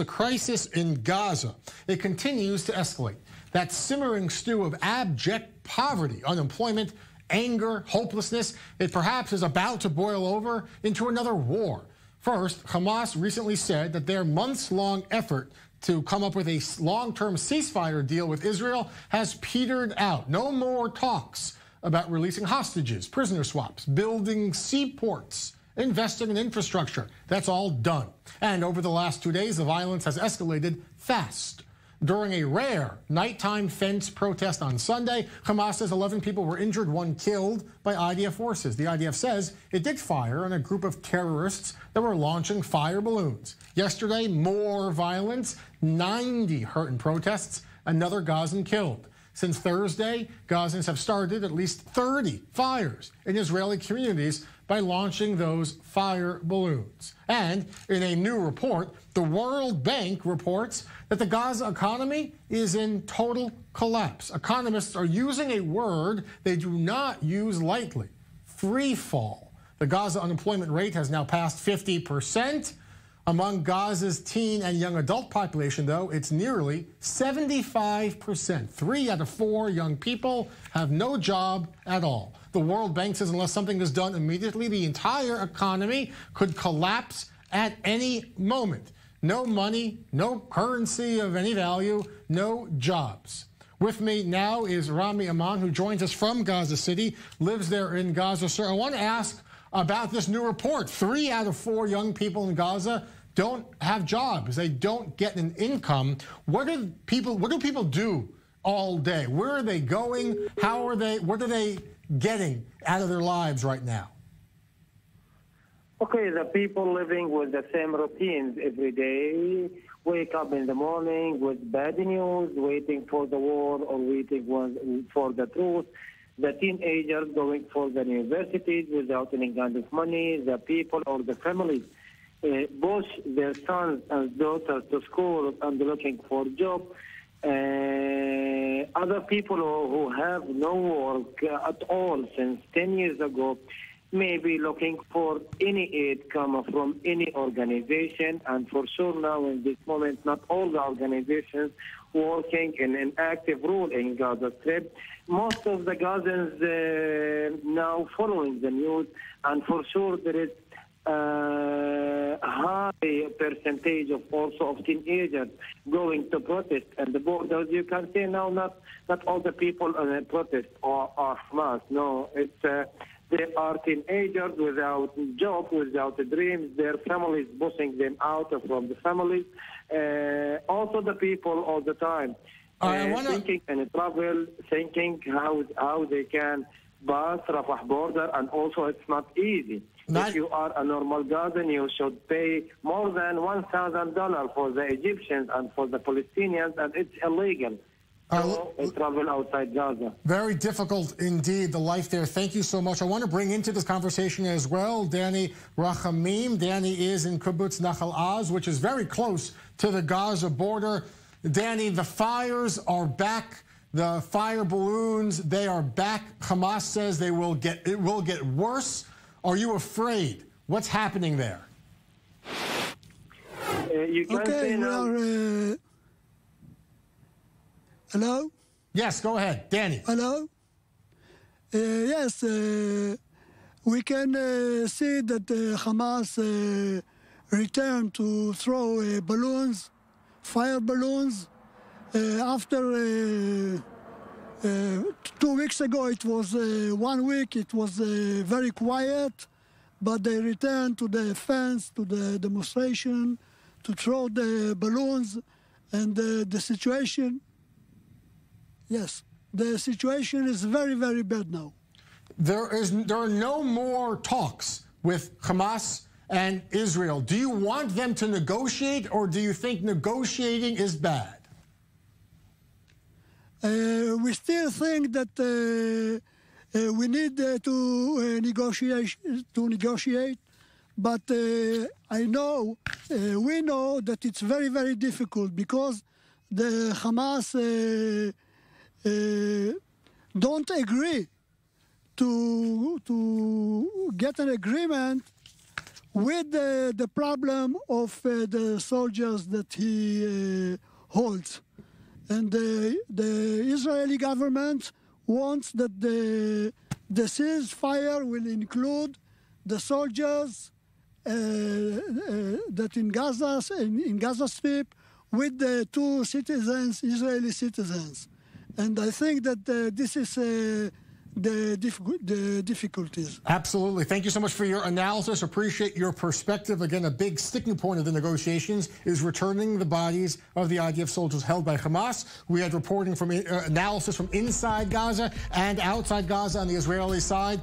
The crisis in Gaza, it continues to escalate. That simmering stew of abject poverty, unemployment, anger, hopelessness, it perhaps is about to boil over into another war. First, Hamas recently said that their months-long effort to come up with a long-term ceasefire deal with Israel has petered out. No more talks about releasing hostages, prisoner swaps, building seaports, investing in infrastructure. That's all done. And over the last 2 days, the violence has escalated fast. During a rare nighttime fence protest on Sunday, Hamas says 11 people were injured, 1 killed by IDF forces. The IDF says it did fire on a group of terrorists that were launching fire balloons. Yesterday, more violence, 90 hurt in protests, another Gazan killed. Since Thursday, Gazans have started at least 30 fires in Israeli communities by launching those fire balloons. And in a new report, the World Bank reports that the Gaza economy is in total collapse. Economists are using a word they do not use lightly: free fall. The Gaza unemployment rate has now passed 50%. Among Gaza's teen and young adult population, though, it's nearly 75%. 3 out of 4 young people have no job at all. The World Bank says unless something is done immediately, the entire economy could collapse at any moment. No money, no currency of any value, no jobs. With me now is Rami, Amman, who joins us from Gaza City, lives there in Gaza. Sir, I want to ask about this new report. 3 out of 4 young people in Gaza don't have jobs. They don't get an income. What do people do all day? Where are they going? What are they getting out of their lives right now? Okay, the people living with the same routines every day, wake up in the morning with bad news, waiting for the war or waiting for the truth. The teenagers going for the universities without any kind of money. The people or the families push their sons and daughters to school and looking for job. Other people who have no work at all since 10 years ago may be looking for any aid come from any organization. And for sure now in this moment, not all the organizations working in an active role in Gaza Strip. Most of the Gazans now following the news, and for sure there is a high percentage of also of teenagers going to protest at the borders. You can say now not all the people on a protest are Hamas. No, it's they are teenagers without job, without dreams. Their families pushing them out from the families. Also the people all the time thinking and travel, thinking how they can pass Rafah border, and also it's not easy. If you are a normal Gazan, you should pay more than $1,000 for the Egyptians and for the Palestinians, and it's illegal. Travel outside Gaza. Very difficult indeed, the life there. Thank you so much. I want to bring into this conversation as well Danny Rachamim. Danny is in Kibbutz Nahal, which is very close to the Gaza border. Danny, the fires are back. The fire balloons, they are back. Hamas says it will get worse. Are you afraid? What's happening there? You can say now. Hello? Yes, go ahead. Danny. Hello? Yes, we can see that Hamas returned to throw balloons, fire balloons. After 2 weeks ago, it was 1 week, it was very quiet, but they returned to the fence, to the demonstration, to throw the balloons, and the situation... Yes, the situation is very, very bad now. There are no more talks with Hamas and Israel. Do you want them to negotiate, or do you think negotiating is bad? We still think that we need to negotiate, but we know that it's very, very difficult because the Hamas don't agree to get an agreement with the problem of the soldiers that he holds. And the Israeli government wants that the ceasefire will include the soldiers that in Gaza Strip with the two citizens, Israeli citizens. And I think that this is the difficulties. Absolutely. Thank you so much for your analysis. Appreciate your perspective. Again, a big sticking point of the negotiations is returning the bodies of the IDF soldiers held by Hamas. We had reporting from analysis from inside Gaza and outside Gaza on the Israeli side.